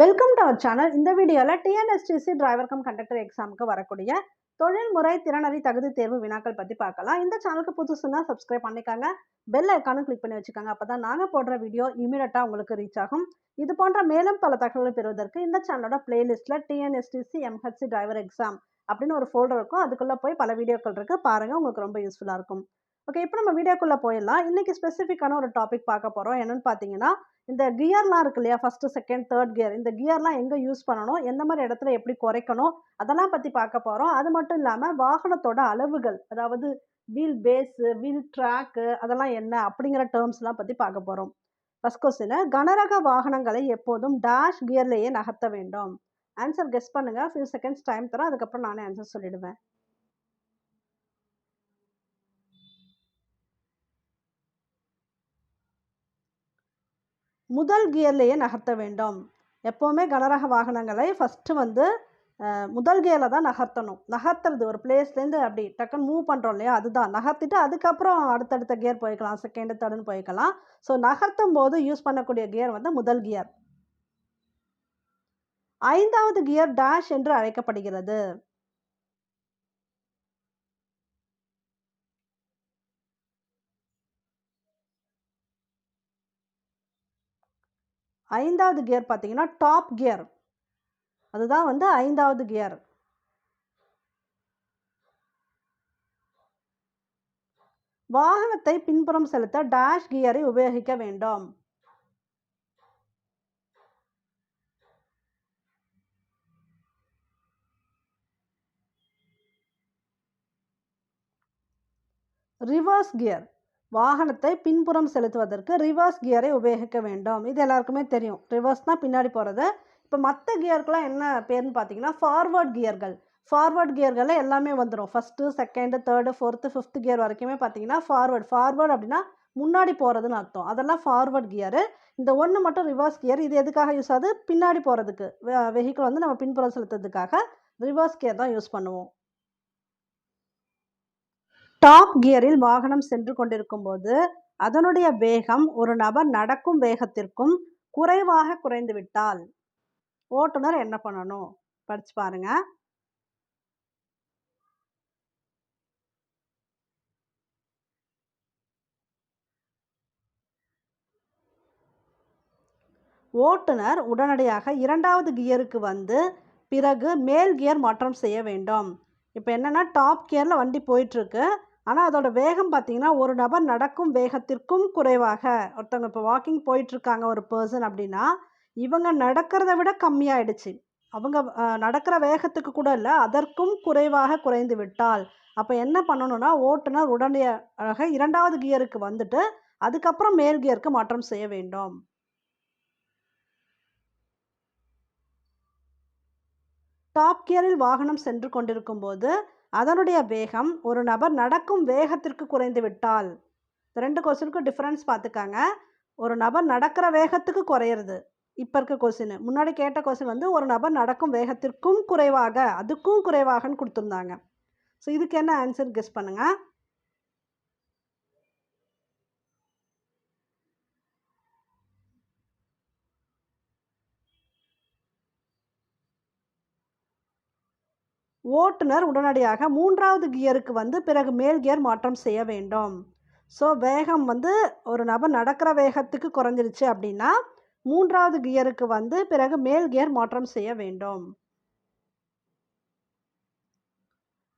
Welcome to our channel. இந்த வீடியோவில் TNSTC driver come conductor எக்ஸாமுக்கு வரக்கூடிய தொழில்முறை திறனறி தகுதி தேர்வு வினாக்கள் பற்றி பார்க்கலாம். இந்த சேனலுக்கு புதுசுன்னா சப்ஸ்கிரைப் பண்ணிக்காங்க, பெல் ஐக்கானும் கிளிக் பண்ணி வச்சுக்காங்க. அப்போ தான் நாங்கள் போடுற வீடியோ இமீடியட்டாக உங்களுக்கு ரீச் ஆகும். இது போன்ற மேலும் பல தகவல்களை பெறுவதற்கு இந்த சேனலோட பிளேலிஸ்ட்டில் டிஎன்எஸ்டிசி எம்ஹெச்சி டிரைவர் எக்ஸாம் அப்படின்னு ஒரு ஃபோல்டர் இருக்கும். அதுக்குள்ளே போய் பல வீடியோக்கள் இருக்குது, பாருங்கள், உங்களுக்கு ரொம்ப யூஸ்ஃபுல்லாக இருக்கும். ஓகே, இப்போ நம்ம வீடியோக்குள்ளே போயிடலாம். இன்றைக்கி ஸ்பெசிஃபிக்கான ஒரு டாபிக் பார்க்க போகிறோம். என்னென்னு பார்த்தீங்கன்னா, இந்த கியர்லாம் இருக்கு இல்லையா, ஃபஸ்ட்டு செகண்ட் தேர்ட் கியர், இந்த கியர்லாம் எங்கே யூஸ் பண்ணணும், எந்த மாதிரி இடத்துல எப்படி குறைக்கணும், அதெல்லாம் பற்றி பார்க்க போகிறோம். அது மட்டும் இல்லாமல் வாகனத்தோட அளவுகள், அதாவது வீல் பேஸு, வீல் ட்ராக்கு, அதெல்லாம் என்ன அப்படிங்கிற டேர்ம்ஸ்லாம் பற்றி பார்க்க போகிறோம். ஃபஸ்ட் கொஸ்டின், கனரக வாகனங்களை எப்போதும் டேஷ் கியர்லேயே நகர்த்த வேண்டும். ஆன்சர் கெஸ் பண்ணுங்கள். ஃபியூ செகண்ட்ஸ் டைம் தரேன், அதுக்கப்புறம் நானே ஆன்சர் சொல்லிடுவேன். முதல் கியர்லேயே நகர்த்த வேண்டும். எப்போவுமே கனரக வாகனங்களை ஃபஸ்ட்டு முதல் கியரில் தான் நகர்த்தணும். நகர்த்துறது ஒரு பிளேஸ்லேருந்து அப்படி டக்குன்னு மூவ் பண்ணுறோம் இல்லையா, அதுதான் நகர்த்திட்டு அதுக்கப்புறம் அடுத்தடுத்த கியர் போய்க்கலாம், செகண்டு தேர்டுன்னு போய்க்கலாம். ஸோ நகர்த்தும் போது யூஸ் பண்ணக்கூடிய கியர் முதல் கியர். 5வது கியர் டேஷ் என்று அழைக்கப்படுகிறது. 5வது கியர் பார்த்தீங்கன்னா டாப் கியர், அதுதான் 5வது கியர். வாகனத்தை பின்புறம் செலுத்த டேஷ் கியரை உபயோகிக்க வேண்டும். Reverse gear. வாகனத்தை பின்புறம் செலுத்துவதற்கு ரிவர்ஸ் கியரை உபயோகிக்க வேண்டும். இது எல்லாருக்குமே தெரியும். ரிவர்ஸ்னால் பின்னாடி போகிறது. இப்போ மற்ற கியருக்குலாம் என்ன பேர்னு பார்த்தீங்கன்னா ஃபார்வர்ட் கியர்கள். ஃபார்வர்ட் கியர்களில் எல்லாமே வந்துடும். First second third fourth fifth gear வரைக்குமே பார்த்தீங்கன்னா ஃபார்வர்ட் அப்படின்னா முன்னாடி போகிறதுன்னு அர்த்தம். அதெல்லாம் ஃபார்வர்ட் கியரு. இந்த ஒன்று மட்டும் ரிவர்ஸ் கியர். இது எதுக்காக யூஸ் ஆகுது? பின்னாடி போகிறதுக்கு. வெஹிக்கிள் நம்ம பின்புறம் செலுத்துறதுக்காக ரிவர்ஸ் கியர் தான் யூஸ் பண்ணுவோம். டாப் கியரில் வாகனம் சென்று கொண்டிருக்கும் போது அதனுடைய வேகம் ஒரு நபர் நடக்கும் வேகத்திற்கும் குறைவாக குறைந்து விட்டால் ஓட்டுநர் என்ன பண்ணணும்? படிச்சு பாருங்க. ஓட்டுநர் உடனடியாக 2வது கியருக்கு வந்து பிறகு மேல் கியர் மாற்றம் செய்ய வேண்டும். இப்போ என்னன்னா, டாப் கியரில் வண்டி போயிட்டுருக்கு. ஆனால் அதோட வேகம் பார்த்தீங்கன்னா ஒரு நபர் நடக்கும் வேகத்திற்கும் குறைவாக, ஒருத்தவங்க இப்போ வாக்கிங் போயிட்டுருக்காங்க ஒரு பர்சன் அப்படின்னா, இவங்க நடக்கிறத விட கம்மியாயிடுச்சு. அவங்க நடக்கிற வேகத்துக்கு கூட இல்லை, அதற்கும் குறைவாக குறைந்து விட்டால் அப்போ என்ன பண்ணணும்னா, ஓட்டுநர் உடனடியாக 2வது கியருக்கு வந்துட்டு அதுக்கப்புறம் மேல் கியருக்கு மாற்றம் செய்ய வேண்டும். டாப் கியரில் வாகனம் சென்று கொண்டிருக்கும் போது அதனுடைய வேகம் ஒரு நபர் நடக்கும் வேகத்திற்கு குறைந்து விட்டால், 2 கொஸ்டினுக்கும் டிஃப்ரென்ஸ் பார்த்துக்காங்க. ஒரு நபர் நடக்கிற வேகத்துக்கு குறையிறது இப்போ இருக்க கொஸ்டின். முன்னாடி கேட்ட கொஸ்டின் ஒரு நபர் நடக்கும் வேகத்திற்கும் குறைவாக, அதுக்கும் குறைவாகன்னு கொடுத்துருந்தாங்க. ஸோ இதுக்கு என்ன ஆன்சர் கெஸ் பண்ணுங்க. ஓட்டுநர் உடனடியாக 3வது கியருக்கு வந்து பிறகு மேல் கியர் மாற்றம் செய்ய வேண்டும். ஸோ வேகம் ஒரு நபர் நடக்கிற வேகத்துக்கு குறைஞ்சிருச்சு அப்படின்னா 3வது கியருக்கு வந்து பிறகு மேல் கியர் மாற்றம் செய்ய வேண்டும்.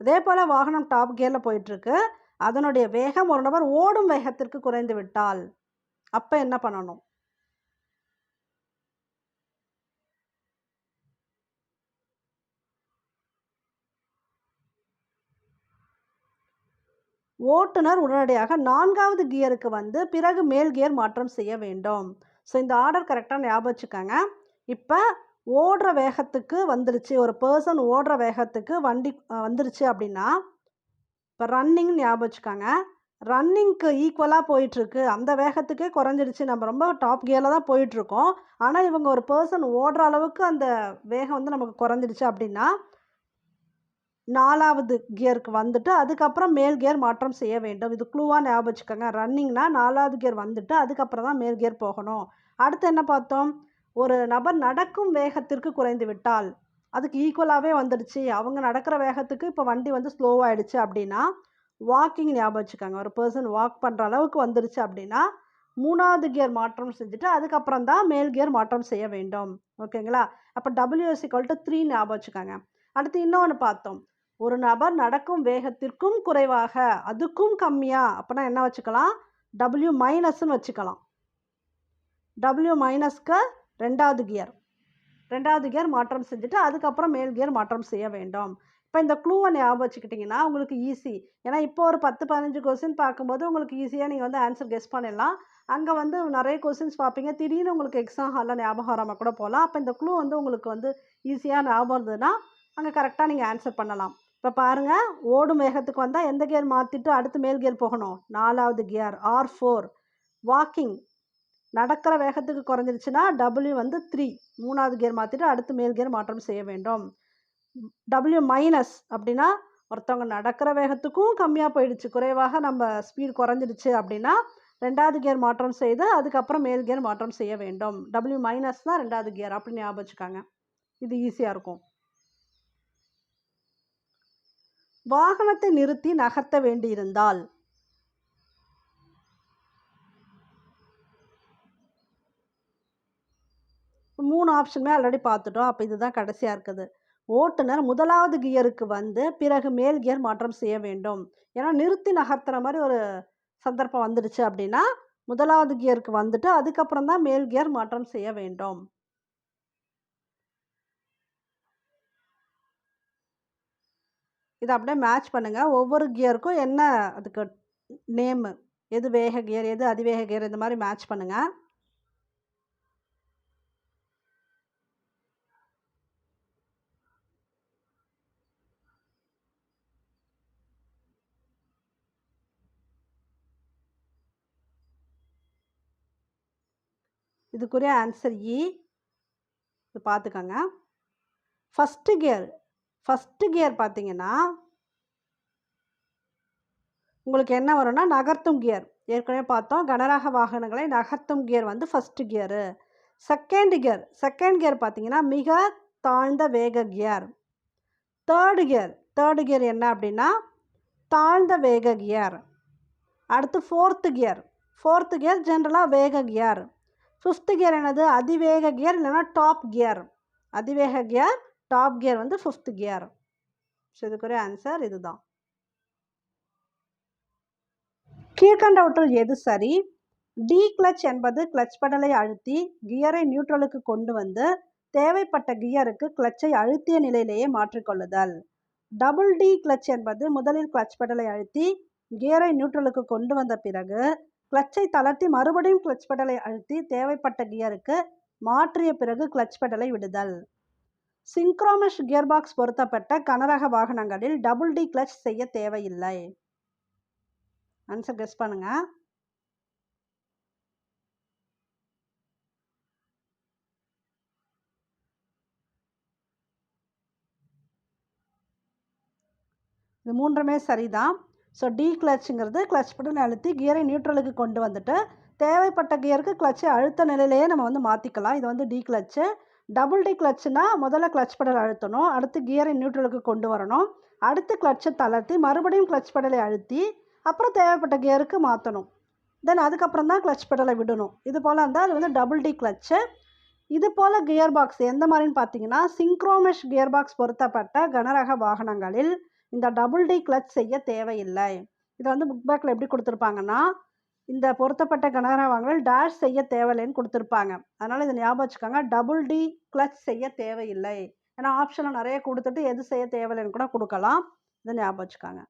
அதே போல் வாகனம் டாப் கியரில் போயிட்டுருக்கு. அதனுடைய வேகம் ஒரு நபர் ஓடும் வேகத்திற்கு குறைந்து விட்டால் அப்போ என்ன பண்ணணும்? ஓட்டுநர் உடனடியாக 4வது கியருக்கு வந்து பிறகு மேல் கியர் மாற்றம் செய்ய வேண்டும். ஸோ இந்த ஆர்டர் கரெக்டாக ஞாபகம் வச்சுக்கோங்க. இப்போ ஓடுற வேகத்துக்கு வந்துருச்சு, ஒரு பர்சன் ஓடுற வேகத்துக்கு வண்டி வந்துருச்சு அப்படின்னா, இப்போ ரன்னிங் ஞாபகம் வச்சுக்கோங்க. ரன்னிங்க்கு ஈக்குவலாக போயிட்டுருக்கு, அந்த வேகத்துக்கே குறைஞ்சிடுச்சு, நம்ம ரொம்ப டாப் கியரில் தான் போயிட்டுருக்கோம். ஆனால் இவங்க ஒரு பர்சன் ஓடுற அளவுக்கு அந்த வேகம் நமக்கு குறைஞ்சிடுச்சு அப்படின்னா 4வது கியருக்கு வந்துட்டு அதுக்கப்புறம் மேல் கியர் மாற்றம் செய்ய வேண்டும். இது க்ளூவாக ஞாபகம் வச்சுக்கோங்க. ரன்னிங்னா 4வது கியர் வந்துட்டு அதுக்கப்புறம் தான் மேல் கியர் போகணும். அடுத்து என்ன பார்த்தோம்? ஒரு நபர் நடக்கும் வேகத்திற்கு குறைந்து விட்டால், அதுக்கு ஈக்குவலாகவே வந்துடுச்சு, அவங்க நடக்கிற வேகத்துக்கு இப்போ வண்டி வந்து ஸ்லோவாகிடுச்சு அப்படின்னா, வாக்கிங் ஞாபகம் வச்சுக்கோங்க. ஒரு பர்சன் வாக் பண்ணுற அளவுக்கு வந்துடுச்சு அப்படின்னா, 3வது கியர் மாற்றம் செஞ்சுட்டு அதுக்கப்புறம் தான் மேல் கியர் மாற்றம் செய்ய வேண்டும். ஓகேங்களா? அப்போ W=3 ஞாபகம் வச்சுக்கோங்க. அடுத்து இன்னொன்று பார்த்தோம். ஒரு நபர் நடக்கும் வேகத்திற்கும் குறைவாக, அதுக்கும் கம்மியா அப்போனா என்ன வச்சுக்கலாம்? W- வச்சுக்கலாம். W- 2வது கியர். 2வது கியர் மாற்றம் செஞ்சுட்டு அதுக்கப்புறம் மேல் கியர் மாற்றம் செய்ய வேண்டும். இப்போ இந்த க்ளூவை ஞாபகம் வச்சுக்கிட்டிங்கன்னா உங்களுக்கு ஈஸி. ஏன்னா இப்போ ஒரு 10, 15 கொஸ்டின் பார்க்கும்போது உங்களுக்கு ஈஸியாக நீங்கள் வந்து ஆன்சர் கெஸ் பண்ணிடலாம். அங்கே வந்து நிறைய கொஸ்டின்ஸ் பார்ப்பீங்க. திடீர்னு உங்களுக்கு எக்ஸாம் ஹாலில் ஞாபகம் வராமல் கூட போகலாம். அப்போ இந்த க்ளூ வந்து உங்களுக்கு வந்து ஈஸியாக ஞாபகம் இருந்ததுன்னா அங்கே கரெக்டாக நீங்கள் ஆன்சர் பண்ணலாம். இப்போ பாருங்கள், ஓடும் வேகத்துக்கு வந்தால் எந்த கியர் மாற்றிட்டு அடுத்து மேல் கியர் போகணும்? 4வது கியர் R4. வாக்கிங் நடக்கிற வேகத்துக்கு குறைஞ்சிருச்சுன்னா W 3வது கியர் மாற்றிட்டு அடுத்து மேல் கியர் மாற்றம் செய்ய வேண்டும். W- அப்படின்னா ஒருத்தவங்க நடக்கிற வேகத்துக்கும் கம்மியாக போயிடுச்சு, குறைவாக நம்ம ஸ்பீட் குறைஞ்சிடுச்சு அப்படின்னா 2வது கியர் மாற்றம் செய்து அதுக்கப்புறம் மேல் கியர் மாற்றம் செய்ய வேண்டும். W- தான் 2வது கியர் அப்படின்னு ஞாபகம் வச்சுக்காங்க. இது ஈஸியாக இருக்கும். வாகனத்தை நிறுத்தி நகர்த்த வேண்டியிருந்தால், மூணு ஆப்ஷனுமே ஆல்ரெடி பார்த்துட்டோம். அப்போ இதுதான் கடைசியாக இருக்குது. ஓட்டுநர் 1வது கியருக்கு வந்து பிறகு மேல் கியர் மாற்றம் செய்ய வேண்டும். ஏன்னா நிறுத்தி நகர்த்துற மாதிரி ஒரு சந்தர்ப்பம் வந்துடுச்சு அப்படின்னா 1வது கியருக்கு வந்துட்டு அதுக்கப்புறம் தான் மேல் கியர் மாற்றம் செய்ய வேண்டும். இதை அப்படியே மேட்ச் பண்ணுங்க. ஒவ்வொரு கியருக்கும் என்ன அதுக்கு நேமு, எது வேக கியர், எது அதிவேக கியர், இந்த மாதிரி மேட்ச் பண்ணுங்க. இதுக்குரிய ஆன்சர் இ. இது பார்த்துக்கோங்க. ஃபஸ்ட்டு கியர் பார்த்தீங்கன்னா உங்களுக்கு என்ன வரும்னா நகர்த்தும் கியர். ஏற்கனவே பார்த்தோம், கனரக வாகனங்களை நகர்த்தும் கியர் வந்து ஃபஸ்ட்டு கியரு. செகண்ட் கியர் பார்த்தீங்கன்னா மிக தாழ்ந்த வேக கியர். தேர்டு கியர் என்ன அப்படின்னா தாழ்ந்த வேக கியர். அடுத்து ஃபோர்த்து கியர் ஜென்ரலாக வேக கியர். ஃபிஃப்த்து கியர் என்னது? அதிவேக கியர் இல்லைன்னா டாப் கியர். அதிவேக கியர், டாப் கியர் வந்து ஃபிஃப்த்து கியர். ஸோ இதுக்குரிய ஆன்சர் இதுதான். கீழ்கண்டவற்றுள் எது சரி? டி கிளட்ச் என்பது கிளட்ச் பெடலை அழுத்தி கியரை நியூட்ரலுக்கு கொண்டு வந்து தேவைப்பட்ட கியருக்கு கிளட்சை அழுத்திய நிலையிலேயே மாற்றிக்கொள்ளுதல். டபுள் டி கிளட்ச் என்பது முதலில் கிளட்ச் பெடலை அழுத்தி கியரை நியூட்ரலுக்கு கொண்டு வந்த பிறகு கிளட்சை தளர்த்தி மறுபடியும் கிளட்ச் பெடலை அழுத்தி தேவைப்பட்ட கியருக்கு மாற்றிய பிறகு கிளட்ச் பெடலை விடுதல். சிங்க்ரோமெஷ் கியர்பாக்ஸ் பொருத்தப்பட்ட கனரக வாகனங்களில் டபுள் டி கிளட்ச் செய்ய தேவையில்லை. ஆன்சர் கெஸ் பண்ணுங்க. இது மூன்றுமே சரிதான். ஸோ டி கிளட்சுங்கிறது கிளட்ச் பெடலை அழுத்தி கியரை நியூட்ரலுக்கு கொண்டு வந்துட்டு தேவைப்பட்ட கியருக்கு கிளட்சை அழுத்த நிலையிலேயே நம்ம வந்து மாற்றிக்கலாம். இது வந்து டி கிளட்சு. டபுள் டி கிளட்சுனா முதல்ல கிளட்ச் பெடல் அழுத்தணும், அடுத்து கியரை நியூட்ரலுக்கு கொண்டு வரணும், அடுத்து கிளட்சை தளர்த்தி மறுபடியும் கிளட்ச் பெடலை அழுத்தி அப்புறம் தேவைப்பட்ட கியருக்கு மாற்றணும். தென் அதுக்கப்புறம் தான் கிளட்ச் பெடலை விடணும். இது போல் இருந்தால் அது வந்து டபுள் டி கிளட்சு. இது போல் கியர் பாக்ஸ் எந்த மாதிரின்னு பார்த்தீங்கன்னா சிங்க்ரோமெஷ் கியர் பாக்ஸ் பொருத்தப்பட்ட கனரக வாகனங்களில் இந்த டபுள் டி கிளட்ச் செய்ய தேவையில்லை. இதை வந்து புக் பேக்கில் எப்படி கொடுத்துருப்பாங்கன்னா இந்த பொருத்தப்பட்ட கனரக வாகனங்கள் டேஷ் செய்ய தேவையில்லைன்னு கொடுத்துருப்பாங்க. அதனால் இதை ஞாபகம் வச்சுக்கோங்க, டபுள் டி கிளட்ச் செய்ய தேவையில்லை. ஏன்னா ஆப்ஷனில் நிறைய கொடுத்துட்டு எது செய்ய தேவையில்லைன்னு கூட கொடுக்கலாம். இதை ஞாபகம் வச்சுக்கோங்க.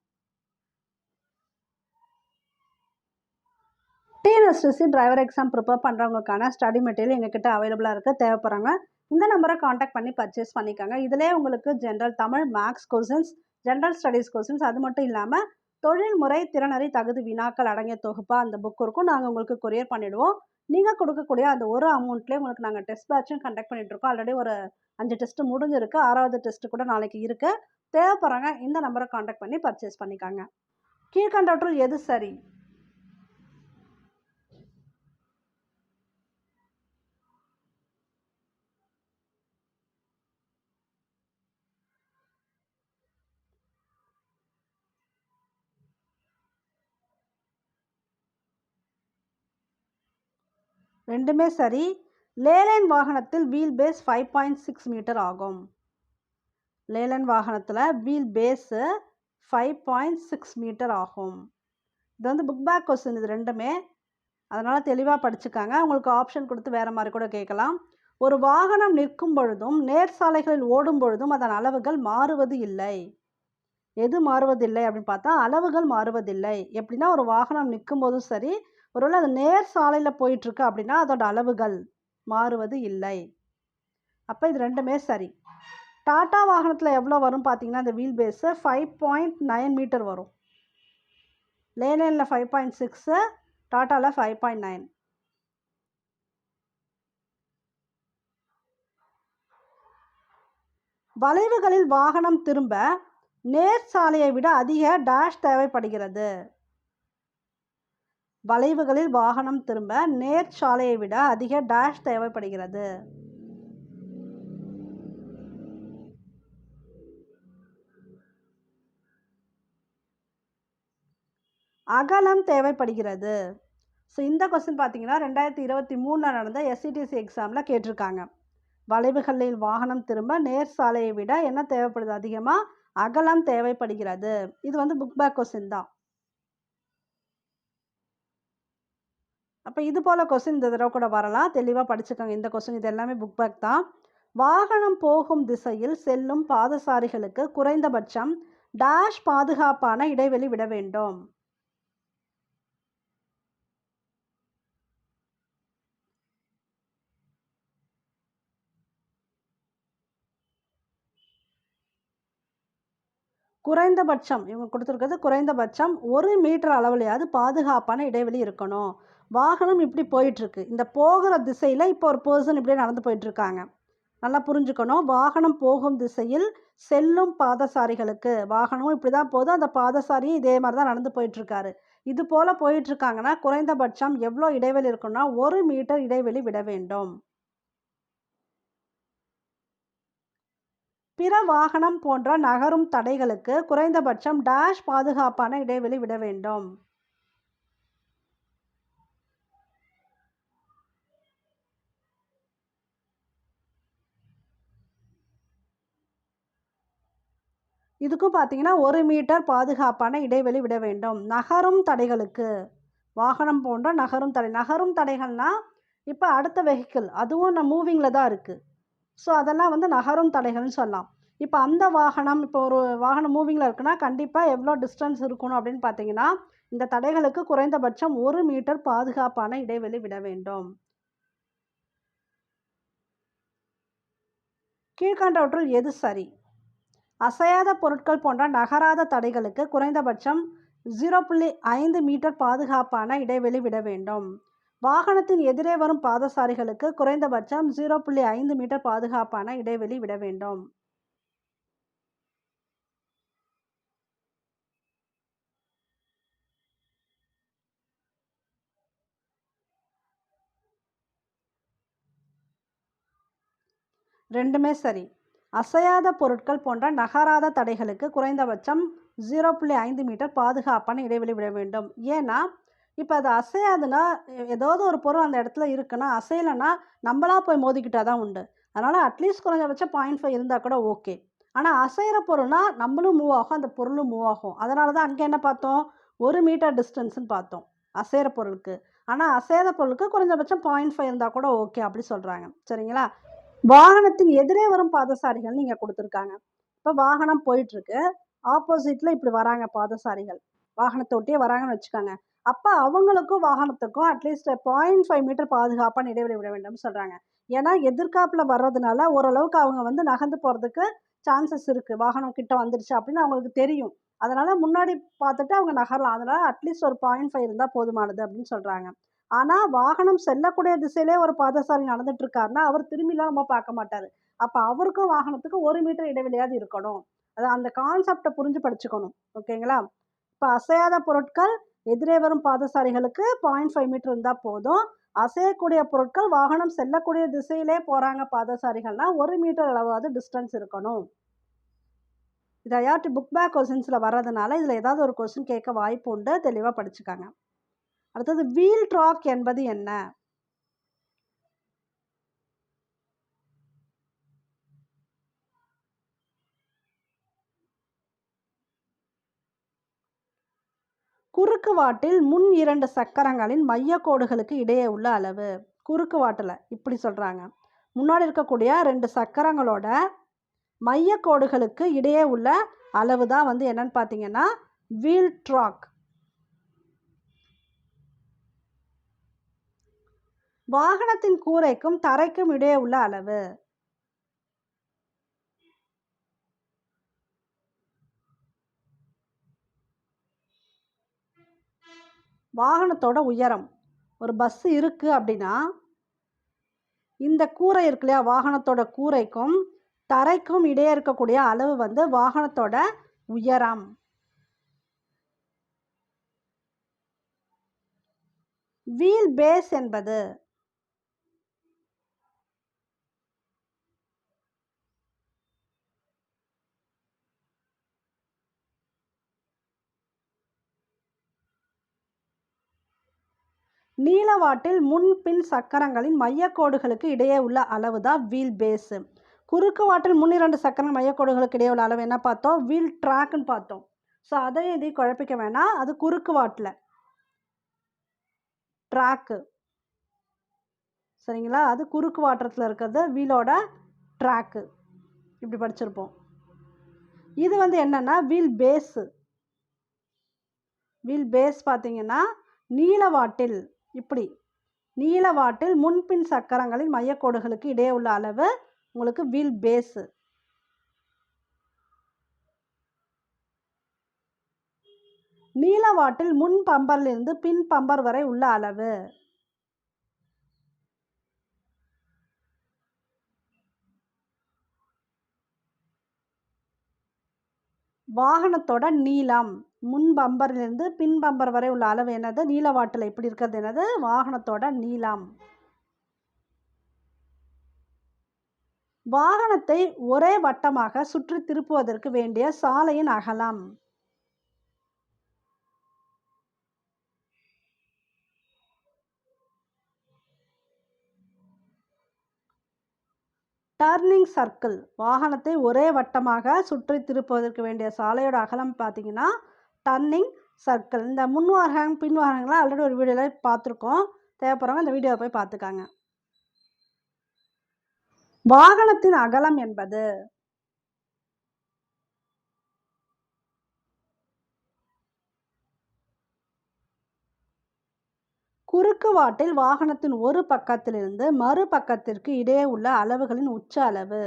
டிஎன்எஸ்டிசி டிரைவர் எக்ஸாம் ப்ரிப்பேர் பண்ணுறவங்களுக்கான ஸ்டடி மெட்டீரியல் எங்ககிட்ட அவைலபிளாக இருக்குது. தேவைப்படுறாங்க இந்த நம்பரை காண்டாக்ட் பண்ணி பர்ச்சேஸ் பண்ணிக்கோங்க. இதிலே உங்களுக்கு general Tamil, maths questions, general studies questions, அது மட்டும் இல்லாமல் தொழில்முறை திறனறி தகுதி வினாக்கள் அடங்கிய தொகுப்பாக அந்த புக் இருக்கும். நாங்கள் உங்களுக்கு கொரியர் பண்ணிவிடுவோம். நீங்கள் கொடுக்கக்கூடிய அந்த ஒரு அமௌண்ட்லேயே உங்களுக்கு நாங்கள் டெஸ்ட் பேட்சும் கண்டக்ட் பண்ணிகிட்ருக்கோம். ஆல்ரெடி ஒரு 5 டெஸ்ட்டு முடிஞ்சிருக்கு. 6வது டெஸ்ட்டு கூட நாளைக்கு இருக்குது. தேவைப்படுறாங்க இந்த நம்பரை காண்டாக்ட் பண்ணி பர்ச்சேஸ் பண்ணிக்காங்க. கீழ்கண்டவற்றுள் எது சரி? ரெண்டுமே சரி. லேலேன் வாகனத்தில் வீல் பேஸ் 5.6 மீட்டர் ஆகும். லேலேன் வாகனத்தில் வீல் பேஸு 5.6 மீட்டர் ஆகும். இது வந்து புக் பேக் கொஸ்டின் இது ரெண்டுமே. அதனால் தெளிவாக படிச்சுக்காங்க. உங்களுக்கு ஆப்ஷன் கொடுத்து வேறு மாதிரி கூட கேட்கலாம். ஒரு வாகனம் நிற்கும் பொழுதும் நேர் சாலைகளில் ஓடும் பொழுதும் அதன் அளவுகள் மாறுவது இல்லை. எது மாறுவதில்லை அப்படின்னு பார்த்தா அளவுகள் மாறுவதில்லை. எப்படின்னா ஒரு வாகனம் நிற்கும் போதும் சரி, ஒருவேளை அது நேர் சாலையில் போயிட்டுருக்கு அப்படின்னா அதோட அளவுகள் மாறுவது இல்லை. அப்போ இது ரெண்டுமே சரி. டாடா வாகனத்தில் எவ்வளோ வரும் பார்த்தீங்கன்னா இந்த வீல் பேஸு 5.9 மீட்டர் வரும். லேலேனில் 5.6, டாட்டாவில் 5.9. வளைவுகளில் வாகனம் திரும்ப நேர் சாலையை விட அதிக டேஷ் தேவைப்படுகிறது. வளைவுகளில் வாகனம் திரும்ப நேர் சாலையை விட அதிக டேஷ் தேவைப்படுகிறது. அகலம் தேவைப்படுகிறது. ஸோ இந்த கொஸ்டின் பார்த்தீங்கன்னா 2023 நடந்த SCTC எக்ஸாமில் கேட்டிருக்காங்க. வளைவுகளில் வாகனம் திரும்ப நேர் சாலையை விட என்ன தேவைப்படுது அதிகமாக? அகலம் தேவைப்படுகிறது. இது வந்து புக் பேக் கொஸ்டின் தான். அப்போ இது போல் கொஸ்டின் இந்த தடவை கூட வரலாம். தெளிவாக படிச்சுக்கோங்க. இந்த கொஸ்டின் இது எல்லாமே புக் பேக் தான். வாகனம் போகும் திசையில் செல்லும் பாதசாரிகளுக்கு குறைந்தபட்சம் டேஷ் பாதுகாப்பான இடைவெளி விட வேண்டும். குறைந்தபட்சம் இவங்க கொடுத்துருக்கிறது குறைந்தபட்சம் 1 மீட்டர் அளவுலையாவது பாதுகாப்பான இடைவெளி இருக்கணும். வாகனம் இப்படி போயிட்டுருக்கு. இந்த போகிற திசையில் இப்போ ஒரு பர்சன் இப்படியே நடந்து போயிட்டுருக்காங்க. நல்லா புரிஞ்சுக்கணும். வாகனம் போகும் திசையில் செல்லும் பாதசாரிகளுக்கு வாகனமும் இப்படி தான் போகுது, அந்த பாதசாரியும் இதே மாதிரி தான் நடந்து போயிட்டுருக்காரு. இது போல் போயிட்டுருக்காங்கன்னா குறைந்தபட்சம் எவ்வளோ இடைவெளி இருக்குன்னா 1 மீட்டர் இடைவெளி விட வேண்டும். பிற வாகனம் போன்ற நகரும் தடைகளுக்கு குறைந்தபட்சம் டேஷ் பாதுகாப்பான இடைவெளி விட வேண்டும். இதுக்கும் பார்த்தீங்கன்னா 1 மீட்டர் பாதுகாப்பான இடைவெளி விட வேண்டும். நகரும் தடைகளுக்கு வாகனம் போன்ற நகரும் தடைகள்னால் இப்போ அடுத்த வெஹிக்கிள் அதுவும் மூவிங்கில் தான் இருக்குது. ஸோ அதெல்லாம் வந்து நகரும் தடைகள்னு சொல்லலாம். இப்போ அந்த வாகனம் இப்போ ஒரு வாகனம் மூவிங்கில் இருக்குன்னா கண்டிப்பாக எவ்வளோ டிஸ்டன்ஸ் இருக்கணும் அப்படின்னு பார்த்தீங்கன்னா இந்த தடைகளுக்கு குறைந்தபட்சம் 1 மீட்டர் பாதுகாப்பான இடைவெளி விட வேண்டும். கீழ்கண்டவற்றுள் எது சரி? அசையாத பொருட்கள் போன்ற நகராத தடைகளுக்கு குறைந்தபட்சம் 0.5 மீட்டர் பாதுகாப்பான இடைவெளி விட வேண்டும். வாகனத்தின் எதிரே வரும் பாதசாரிகளுக்கு குறைந்தபட்சம் 0.5 மீட்டர் பாதுகாப்பான இடைவெளி விட வேண்டும். ரெண்டுமே சரி. அசையாத பொருட்கள் போன்ற நகராத தடைகளுக்கு குறைந்தபட்சம் 0.5 மீட்டர் பாதுகாப்பான இடைவெளி விட வேண்டும். ஏன்னா இப்போ அது அசையாதுன்னா ஏதாவது ஒரு பொருள் அந்த இடத்துல இருக்குன்னா அசையலைன்னா நம்மளா போய் மோதிக்கிட்டால் தான் உண்டு. அதனால் அட்லீஸ்ட் குறைஞ்சபட்சம் 0.5 இருந்தால் கூட ஓகே. ஆனால் அசைகிற பொருள்னா நம்மளும் மூவ் ஆகும், அந்த பொருளும் மூவ் ஆகும். அதனால தான் அங்கே என்ன பார்த்தோம்? 1 மீட்டர் டிஸ்டன்ஸ்ன்னு பார்த்தோம் அசைகிற பொருளுக்கு. ஆனால் அசையாத பொருளுக்கு குறைஞ்சபட்சம் 0.5 இருந்தால் கூட ஓகே அப்படி சொல்கிறாங்க. சரிங்களா? வாகனத்தின் எதிரே வரும் பாதசாரிகள் நீங்கள் கொடுத்துருக்காங்க. இப்போ வாகனம் போயிட்டுருக்கு, ஆப்போசிட்டில் இப்படி வராங்க பாதசாரிகள், வாகனத்தை ஒட்டியே வராங்கன்னு வச்சுக்கோங்க. அப்போ அவங்களுக்கும் வாகனத்துக்கும் அட்லீஸ்ட் 0.5 மீட்டர் பாதுகாப்பான இடைவெளி விட வேண்டும்னு சொல்கிறாங்க. ஏன்னா எதிர்காப்பில் வர்றதுனால ஓரளவுக்கு அவங்க வந்து நகர்ந்து போகிறதுக்கு சான்சஸ் இருக்குது. வாகனம் கிட்ட வந்துடுச்சு அப்படின்னு அவங்களுக்கு தெரியும். அதனால் முன்னாடி பார்த்துட்டு அவங்க நகரலாம். அதனால் அட்லீஸ்ட் ஒரு 0.5 இருந்தால் போதுமானது அப்படின்னு சொல்கிறாங்க. ஆனால் வாகனம் செல்லக்கூடிய திசையிலே ஒரு பாதசாரி நடந்துட்டு இருக்காருன்னா அவர் திரும்பிலாம் நம்ம பார்க்க மாட்டார். அப்போ அவருக்கும் வாகனத்துக்கும் 1 மீட்டர் இடைவெளியாவது இருக்கணும். அது அந்த கான்செப்டை புரிஞ்சு படிச்சுக்கணும். ஓகேங்களா? இப்போ அசையாத பொருட்கள் எதிரே வரும் பாதசாரிகளுக்கு 0.5 மீட்டர் இருந்தால் போதும். அசையக்கூடிய பொருட்கள் வாகனம் செல்லக்கூடிய திசையிலே போகிறாங்க பாதசாரிகள்னா 1 மீட்டர் அளவாவது டிஸ்டன்ஸ் இருக்கணும். இது ஐஆர்டி புக் பேக் கொஸ்டின்ஸில் வர்றதுனால இதில் ஏதாவது ஒரு கொஸ்டின் கேட்க வாய்ப்பு உண்டு. தெளிவாக படிச்சுக்காங்க. அடுத்தது வீல் ட்ராக் என்பது என்ன? குறுக்கு வாட்டில் முன் 2 சக்கரங்களின் மையக்கோடுகளுக்கு இடையே உள்ள அளவு. குறுக்கு வாட்டில் இப்படி சொல்கிறாங்க. முன்னாடி இருக்கக்கூடிய 2 சக்கரங்களோட மையக்கோடுகளுக்கு இடையே உள்ள அளவு தான் வந்து என்னன்னு பார்த்தீங்கன்னா வீல் ட்ராக். வாகனத்தின் கூரைக்கும் தரைக்கும் இடையே உள்ள அளவு. வாகனத்தோட உயரம். ஒரு பஸ் இருக்குது அப்படின்னா இந்த கூரை இருக்கு இல்லையா, வாகனத்தோட கூரைக்கும் தரைக்கும் இடையே இருக்கக்கூடிய அளவு வந்து வாகனத்தோட உயரம். வீல் பேஸ் என்பது நீளவாட்டில் முன் பின் சக்கரங்களின் மையக்கோடுகளுக்கு இடையே உள்ள அளவு தான் வீல் பேஸு. குறுக்கு வாட்டில் முன் 2 சக்கரங்கள் மையக்கோடுகளுக்கு இடையே உள்ள அளவு என்ன பார்த்தோம்? வீல் ட்ராக்னு பார்த்தோம். ஸோ அதையும் இதையும் குழப்பிக்க வேணாம். அது குறுக்கு வாட்டில் ட்ராக்கு, சரிங்களா? அது குறுக்கு வாட்டத்தில் இருக்கிறது வீலோட ட்ராக்கு. இப்படி படிச்சிருப்போம். இது வந்து என்னன்னா வீல் பேஸு. வீல் பேஸ் பார்த்தீங்கன்னா நீளவாட்டில் இப்படி நீளவாட்டில் முன்பின் சக்கரங்களின் மையக்கோடுகளுக்கு இடையே உள்ள அளவு உங்களுக்கு வீல் பேஸு. நீளவாட்டில் முன் பம்பரிலிருந்து பின் பம்பர் வரை உள்ள அளவு. வாகனத்தோட நீளம். முன் பம்பரிலிருந்து பின் பம்பர் வரை உள்ள அளவு என்னது? நீளவாட்டில் இப்படி இருக்கிறது என்னது? வாகனத்தோட நீளம். வாகனத்தை ஒரே வட்டமாக சுற்றி திருப்புவதற்கு வேண்டிய சாலையின் அகலம். Turning circle. வாகனத்தை ஒரே வட்டமாக சுற்றி திருப்புவதற்கு வேண்டிய சாலையோட அகலம் பார்த்தீங்கன்னா டர்னிங் சர்க்கிள். இந்த முன்வாகனம் பின்வாகனங்களாம் ஆல்ரெடி ஒரு வீடியோவில் பார்த்துருக்கோம். தேவைப்படுறவங்க இந்த வீடியோவை போய் பார்த்துக்காங்க. வாகனத்தின் அகலம் என்பது குறுக்கு வாட்டில் வாகனத்தின் ஒரு பக்கத்திலிருந்து மறுபக்கத்திற்கு இடையே உள்ள அளவுகளின் உச்ச அளவு.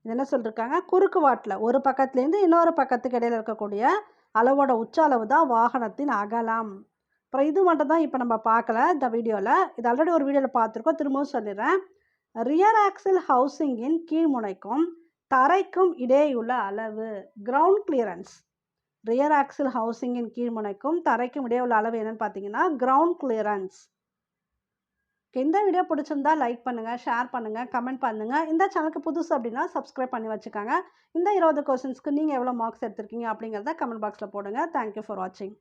இது என்ன சொல்லியிருக்காங்க? குறுக்கு வாட்டில் ஒரு பக்கத்துலேருந்து இன்னொரு பக்கத்துக்கு இடையில் இருக்கக்கூடிய அளவோட உச்ச அளவு தான் வாகனத்தின் அகலம். அப்புறம் இது மட்டும் தான் இப்போ நம்ம பார்க்கல இந்த வீடியோவில். இது ஆல்ரெடி ஒரு வீடியோவில் பார்த்துருக்கோம். திரும்பவும் சொல்லிடுறேன். ரியர் ஆக்சில் ஹவுசிங்கின் கீழ்முனைக்கும் தரைக்கும் இடையுள்ள அளவு கிரவுண்ட் கிளியரன்ஸ். ரியர் ஆக்சில் ஹவுசிங்கின் கீழ்முனைக்கும் தரைக்கும் இடையே உள்ள அளவு என்னன்னு பார்த்தீங்கன்னா கிரவுண்ட் கிளியரன்ஸ். இந்த வீடியோ பிடிச்சிருந்தா லைக் பண்ணுங்கள், ஷேர் பண்ணுங்கள், கமெண்ட் பண்ணுங்கள். இந்த சேனலுக்கு புதுசு அப்படின்னா சப்ஸ்கிரைப் பண்ணி வச்சுக்கோங்க. இந்த 20 கொஸ்டின்ஸ்க்கு நீங்கள் எவ்வளோ மார்க்ஸ் எடுத்திருக்கீங்க அப்படிங்கிறத கமெண்ட் பாக்ஸில் போடுங்க. தேங்க்யூ ஃபார் வாட்சிங்.